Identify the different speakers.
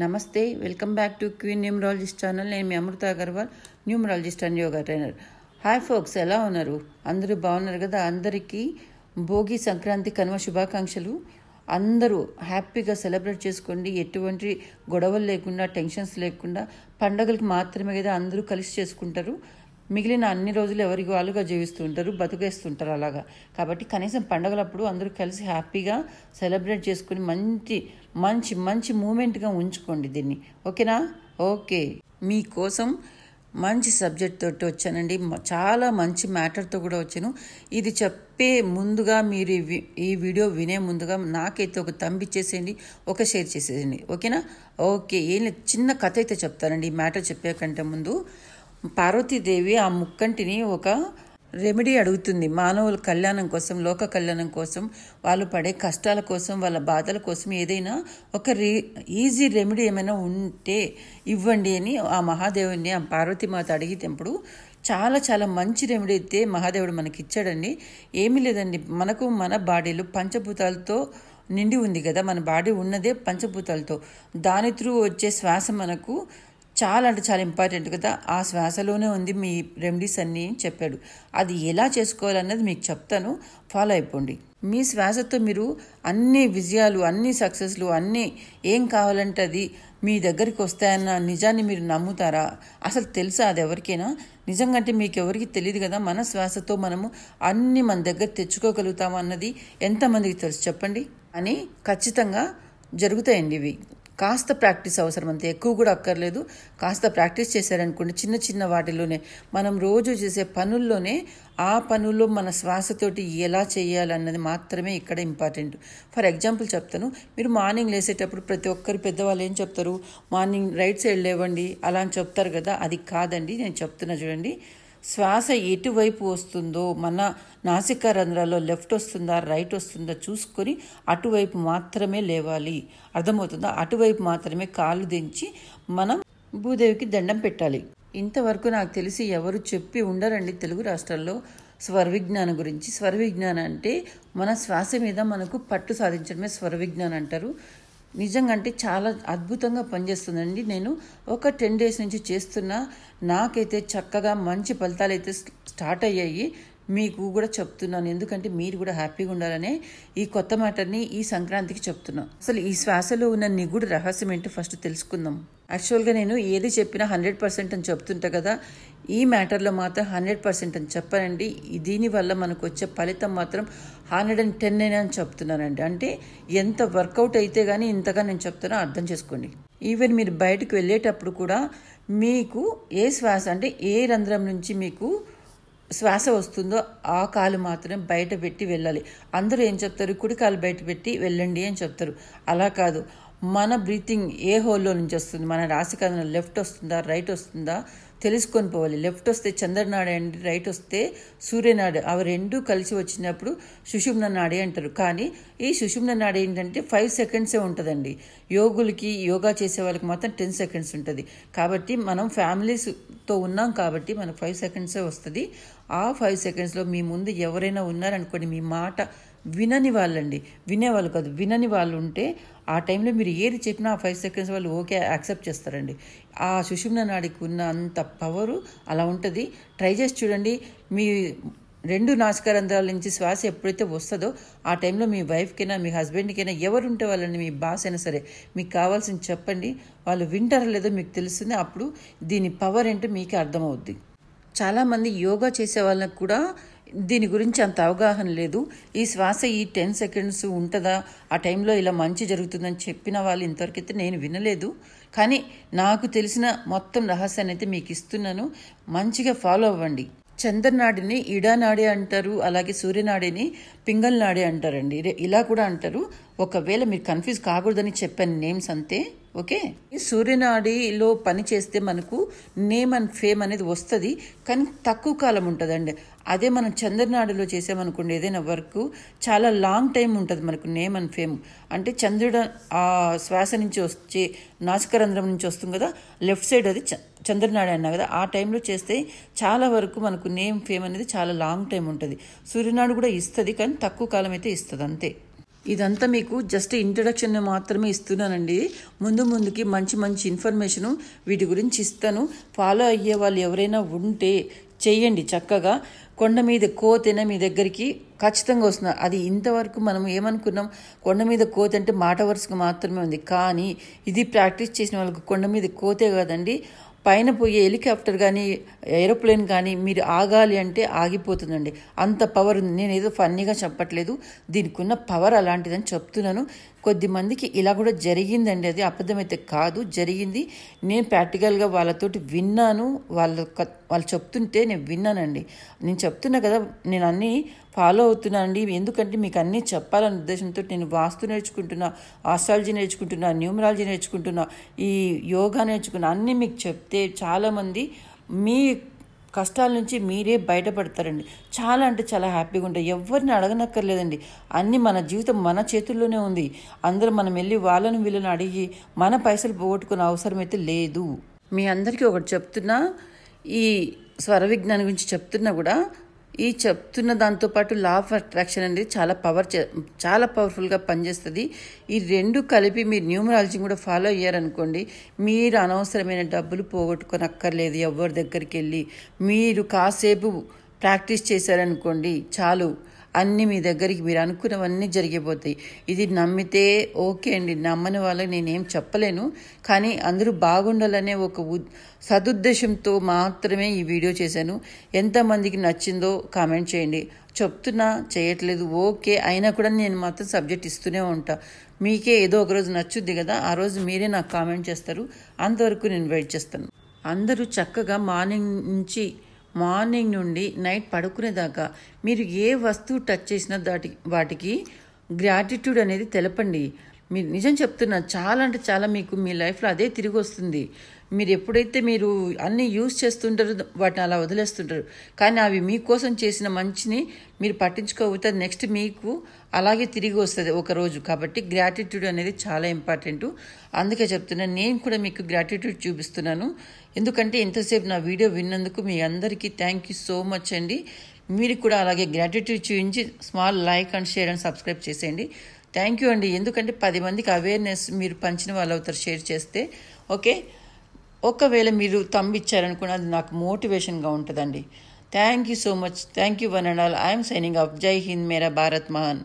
Speaker 1: నమస్తే, welcome back to Queen numerologist channel. నేను మీ Amrita Agarwal, numerologist and yoga trainer. Hi folks, ఎలా ఉన్నారు? అందరూ బాగున్నారు కదా? అందరికీ భోగి, సంక్రాంతి, కనుమ శుభాకాంక్షలు. అందరూ హ్యాపీగా సెలబ్రేట్ చేసుకోండి. ఎటువంటి గొడవలు లేకుండా, టెన్షన్స్ లేకుండా, పండగలకు మాత్రమే కదా అందరూ కలిసి చేసుకుంటారు. మిగిలిన అన్ని రోజులు ఎవరికి వాళ్ళుగా జీవిస్తూ ఉంటారు, బతుకేస్తుంటారు అలాగా. కాబట్టి కనీసం పండగలప్పుడు అందరూ కలిసి హ్యాపీగా సెలబ్రేట్ చేసుకుని మంచి మంచి మంచి మూమెంట్గా ఉంచుకోండి దీన్ని. ఓకేనా? ఓకే, మీకోసం మంచి సబ్జెక్ట్ తోటి వచ్చానండి. చాలా మంచి మ్యాటర్తో కూడా వచ్చాను. ఇది చెప్పే ముందుగా మీరు ఈ వీడియో వినే ముందుగా నాకైతే ఒక థంబ్ ఇచ్చేసేయండి, ఒక షేర్ చేసేయండి. ఓకేనా? ఓకే, ఏం చిన్న కథ అయితే చెప్తానండి. ఈ మ్యాటర్ చెప్పే కంటే ముందు, పార్వతీదేవి ఆ ముక్కంటిని ఒక రెమెడీ అడుగుతుంది. మానవుల కళ్యాణం కోసం, లోక కళ్యాణం కోసం, వాళ్ళు పడే కష్టాల కోసం, వాళ్ళ బాధల కోసం ఏదైనా ఒక ఈజీ రెమెడీ ఏమైనా ఉంటే ఇవ్వండి అని ఆ మహాదేవుని, ఆ పార్వతీమాత అడిగినప్పుడు చాలా చాలా మంచి రెమెడీ అయితే మహాదేవుడు మనకి ఇచ్చాడండి. ఏమీ లేదండి, మనకు మన బాడీలో పంచభూతాలతో నిండి ఉంది కదా. మన బాడీ ఉన్నదే పంచభూతాలతో. దాని త్రూ వచ్చే శ్వాస మనకు చాలా అంటే చాలా ఇంపార్టెంట్ కదా. ఆ శ్వాసలోనే ఉంది మీ రెమెడీస్ అన్నీ చెప్పాడు. అది ఎలా చేసుకోవాలన్నది మీకు చెప్తాను, ఫాలో అయిపోండి. మీ శ్వాసతో మీరు అన్ని విజయాలు, అన్ని సక్సెస్లు, అన్నీ ఏం కావాలంటే అది మీ దగ్గరికి వస్తాయన్న నిజాన్ని మీరు నమ్ముతారా? అసలు తెలుసా అది ఎవరికైనా? నిజంగా అంటే మీకు ఎవరికి తెలియదు కదా. మన శ్వాసతో మనము అన్ని మన దగ్గర తెచ్చుకోగలుగుతాము అన్నది ఎంతమందికి తెలుసు చెప్పండి? అని ఖచ్చితంగా జరుగుతాయండి ఇవి. కాస్త ప్రాక్టీస్ అవసరం, అంతే, ఎక్కువ కూడా అక్కర్లేదు. కాస్త ప్రాక్టీస్ చేశారనుకోండి, చిన్న చిన్న వాటిలోనే, మనం రోజు చేసే పనుల్లోనే, ఆ పనుల్లో మన శ్వాసతోటి ఎలా చేయాలన్నది మాత్రమే ఇక్కడ ఇంపార్టెంట్. ఫర్ ఎగ్జాంపుల్ చెప్తాను. మీరు మార్నింగ్ లేసేటప్పుడు ప్రతి ఒక్కరు పెద్దవాళ్ళు ఏం చెప్తారు? మార్నింగ్ రైట్ సైడ్ లేవండి అలా అని చెప్తారు కదా. అది కాదండి, నేను చెప్తున్నా చూడండి. శ్వాస ఎటువైపు వస్తుందో, మన నాసికా రంధ్రాల్లో లెఫ్ట్ వస్తుందా రైట్ వస్తుందా చూసుకొని అటువైపు మాత్రమే లేవాలి. అర్థమవుతుందా? అటువైపు మాత్రమే కాళ్ళు దించి మనం భూదేవికి దండం పెట్టాలి. ఇంతవరకు నాకు తెలిసి ఎవరు చెప్పి ఉండరండి తెలుగు రాష్ట్రాల్లో స్వర విజ్ఞానం గురించి. స్వర విజ్ఞానం అంటే మన శ్వాస మీద మనకు పట్టు సాధించడమే స్వర విజ్ఞానం అంటారు. నిజంగా అంటే చాలా అద్భుతంగా పనిచేస్తుందండి. నేను ఒక 10 days నుంచి చేస్తున్నా. నాకైతే చక్కగా మంచి ఫలితాలు అయితే స్టార్ట్ అయ్యాయి. మీకు కూడా చెప్తున్నాను, ఎందుకంటే మీరు కూడా హ్యాపీగా ఉండాలనే ఈ కొత్త మ్యాటర్ని ఈ సంక్రాంతికి చెప్తున్నాను. అసలు ఈ శ్వాసలో ఉన్న నిగూఢ రహస్యం ఏంటో ఫస్ట్ తెలుసుకుందాం. యాక్చువల్గా నేను ఏది చెప్పినా 100% అని చెప్తుంటా కదా. ఈ మ్యాటర్లో మాత్రం 100% అని చెప్పానండి. దీనివల్ల మనకు వచ్చే ఫలితం మాత్రం 110 అని చెప్తున్నానండి. అంటే ఎంత వర్కౌట్ అయితే కానీ ఇంతగా నేను చెప్తానో అర్థం చేసుకోండి. ఈవెన్ మీరు బయటకు వెళ్ళేటప్పుడు కూడా మీకు ఏ శ్వాస అంటే ఏ రంధ్రం నుంచి మీకు శ్వాస వస్తుందో ఆ కాలు మాత్రం బయట పెట్టి వెళ్ళాలి. అందరూ ఏం చెప్తారు? కుడి కాలు బయట పెట్టి వెళ్ళండి అని చెప్తారు. అలా కాదు, మన బ్రీతింగ్ ఏ హోల్లో నుంచి వస్తుంది, మన రాశికథన లెఫ్ట్ వస్తుందా రైట్ వస్తుందా తెలుసుకొని పోవాలి. లెఫ్ట్ వస్తే చంద్రనాడి అండి, రైట్ వస్తే సూర్యనాడి. అవి రెండూ కలిసి వచ్చినప్పుడు సుషుమ్న నాడి అంటారు. కానీ ఈ సుషుమ్న నాడి ఏంటంటే 5 seconds ఉంటుందండి. యోగులకి, యోగా చేసే వాళ్ళకి మాత్రం 10 seconds ఉంటుంది. కాబట్టి మనం ఫ్యామిలీస్తో ఉన్నాం కాబట్టి మనకు 5 seconds వస్తుంది. ఆ 5 secondsలో మీ ముందు ఎవరైనా ఉన్నారనుకోండి, మీ మాట వినని వాళ్ళండి, వినేవాళ్ళు కాదు, వినని వాళ్ళు ఉంటే ఆ టైంలో మీరు ఏది చెప్పినా ఆ 5 seconds వాళ్ళు ఓకే యాక్సెప్ట్ చేస్తారండి. ఆ సుషుమ్న నాడికి ఉన్న అంత పవరు అలా ఉంటుంది. ట్రై చేసి చూడండి. మీ 2 నాసికారంధ్రాల నుంచి శ్వాస ఎప్పుడైతే వస్తుందో ఆ టైంలో మీ వైఫ్కైనా, మీ హస్బెండ్కైనా, ఎవరుంటే వాళ్ళని, మీ బాస్ అయినా సరే, మీకు కావాల్సింది చెప్పండి. వాళ్ళు వింటారో లేదో మీకు తెలుస్తుంది. అప్పుడు దీని పవర్ ఏంటో మీకే అర్థమవుద్ది. చాలామంది యోగా చేసే వాళ్ళకి కూడా దీని గురించి అంత అవగాహన లేదు. ఈ శ్వాస ఈ 10 seconds ఉంటుందా, ఆ టైంలో ఇలా మంచి జరుగుతుందని చెప్పిన వాళ్ళు ఇంతవరకైతే నేను వినలేదు. కానీ నాకు తెలిసిన మొత్తం రహస్యాన్ని అయితే మీకు ఇస్తున్నాను. మంచిగా ఫాలో అవ్వండి. చంద్రనాడిని ఇడానాడి అంటారు, అలాగే సూర్యనాడిని పింగళనాడి అంటారండి. ఇలా కూడా అంటారు. ఒకవేళ మీరు కన్ఫ్యూజ్ కాకూడదని చెప్పాను నేమ్స్ అంతే. ఓకే, సూర్యనాడిలో పని చేస్తే మనకు నేమ్ అండ్ ఫేమ్ అనేది వస్తుంది, కానీ తక్కువ కాలం ఉంటుందండి. అదే మనం చంద్రనాడిలో చేసామనుకోండి ఏదైనా వర్క్, చాలా లాంగ్ టైం ఉంటుంది మనకు నేమ్ అండ్ ఫేమ్. అంటే చంద్రుడు ఆ శ్వాస నుంచి వచ్చే నాసికారంధ్రం నుంచి వస్తుంది కదా, లెఫ్ట్ సైడ్ అది చంద్రనాడి అన్నా కదా. ఆ టైంలో చేస్తే చాలా వరకు మనకు నేమ్ ఫేమ్ అనేది చాలా లాంగ్ టైం ఉంటుంది. సూర్యనాడు కూడా ఇస్తుంది, కానీ తక్కువ కాలం అయితే ఇస్తుంది అంతే. ఇదంతా మీకు జస్ట్ ఇంట్రడక్షన్ మాత్రమే ఇస్తున్నానండి. ముందుకి మంచి ఇన్ఫర్మేషను వీటి గురించి ఇస్తాను. ఫాలో అయ్యే వాళ్ళు ఎవరైనా ఉంటే చెయ్యండి. చక్కగా కొండ మీద కోతేనే మీ దగ్గరికి ఖచ్చితంగా వస్తున్నారు. అది ఇంతవరకు మనం ఏమనుకున్నాం, కొండ మీద కోత అంటే మాట వరుసకు మాత్రమే ఉంది. కానీ ఇది ప్రాక్టీస్ చేసిన వాళ్ళకి కొండ మీద కోతే కాదండి, పైన పోయే హెలికాప్టర్ కానీ ఏరోప్లేన్ కానీ మీరు ఆగాలి అంటే ఆగిపోతుందండి. అంత పవర్ ఉంది. నేను ఏదో ఫన్నీగా చెప్పట్లేదు, దీనికి ఉన్న పవర్ అలాంటిదని చెప్తున్నాను. కొద్దిమందికి ఇలా కూడా జరిగిందండి, అది అబద్ధమైతే కాదు, జరిగింది. నేను ప్రాక్టికల్గా వాళ్ళతోటి విన్నాను, వాళ్ళు చెప్తుంటే నేను విన్నానండి. నేను చెప్తున్నా కదా, నేను అన్నీ ఫాలో అవుతున్నానండి. ఎందుకంటే మీకు అన్నీ చెప్పాలనే ఉద్దేశంతో నేను వాస్తు నేర్చుకుంటున్నా, ఆస్ట్రాలజీ నేర్చుకుంటున్నా, న్యూమరాలజీ నేర్చుకుంటున్నా, ఈ యోగా నేర్చుకున్నా. అన్నీ మీకు చెప్తే చాలామంది మీ కష్టాల నుంచి మీరే బయటపడతారండి. చాలా అంటే చాలా హ్యాపీగా ఉంటాయి. ఎవరిని అడగనక్కర్లేదండి. అన్నీ మన జీవితం మన చేతుల్లోనే ఉంది. అందరూ మనం వెళ్ళి వాళ్ళని వీళ్ళని అడిగి మన పైసలు పోగొట్టుకునే అవసరం అయితే లేదు. మీ అందరికీ ఒకటి చెప్తున్నా, ఈ స్వర విజ్ఞానం గురించి చెప్తున్నా కూడా, ఈ చెప్తున్న దాంతోపాటు లా ఆఫ్ అట్రాక్షన్ అనేది చాలా పవర్ఫుల్గా పనిచేస్తుంది. ఈ రెండు కలిపి మీరు న్యూమరాలజీ కూడా ఫాలో అయ్యారనుకోండి, మీరు అనవసరమైన డబ్బులు పోగొట్టుకోనక్కర్లేదు. ఎవరి దగ్గరికి వెళ్ళి మీరు కాసేపు ప్రాక్టీస్ చేశారనుకోండి చాలు, అన్నీ మీ దగ్గరికి మీరు అనుకున్నవన్నీ జరిగిపోతాయి. ఇది నమ్మితే ఓకే అండి, నమ్మని వాళ్ళకి నేనేం చెప్పలేను. కానీ అందరూ బాగుండాలనే ఒక సదుద్దేశంతో మాత్రమే ఈ వీడియో చేశాను. ఎంతమందికి నచ్చిందో కామెంట్ చేయండి. చెప్తున్నా చేయట్లేదు ఓకే, అయినా కూడా నేను మాత్రం సబ్జెక్ట్ ఇస్తూనే ఉంటా. మీకే ఏదో ఒక రోజు నచ్చుద్ది కదా, ఆ రోజు మీరే నాకు కామెంట్ చేస్తారు. అంతవరకు నేను వెయిట్ చేస్తాను. అందరూ చక్కగా మార్నింగ్ నుండి నైట్ పడుకునేదాకా మీరు ఏ వస్తువు టచ్ చేసినా వాటికి గ్రాటిట్యూడ్ అనేది తెలపండి. మీరు నిజం చెప్తున్నా, చాలా అంటే చాలా మీకు మీ లైఫ్లో అదే తిరిగి వస్తుంది. మీరు ఎప్పుడైతే మీరు అన్నీ యూజ్ చేస్తుంటారో వాటిని అలా వదిలేస్తుంటారు. కానీ అవి మీకోసం చేసిన మంచిని మీరు పట్టించుకోకపోతే నెక్స్ట్ మీకు అలాగే తిరిగి వస్తుంది ఒకరోజు. కాబట్టి గ్రాటిట్యూడ్ అనేది చాలా ఇంపార్టెంట్. అందుకే చెప్తున్నాను, నేను కూడా మీకు గ్రాటిట్యూడ్ చూపిస్తున్నాను. ఎందుకంటే ఇంతసేపు నా వీడియో విన్నందుకు మీ అందరికీ థ్యాంక్ యూ సో మచ్ అండి. మీరు కూడా అలాగే గ్రాటిట్యూడ్ చూపించి small like and share and subscribe చేసేయండి. థ్యాంక్ యూ అండి. ఎందుకంటే 10 మందికి అవేర్నెస్ మీరు పంచిన వాళ్ళు అవుతారు షేర్ చేస్తే. ఓకే, ఒకవేళ మీరు ఇచ్చారనుకున్న అది నాకు మోటివేషన్గా ఉంటుందండి. Thank you so much. Thank you one and all. I'm signing off. జై హింద్, మేరా భారత్ మహాన్.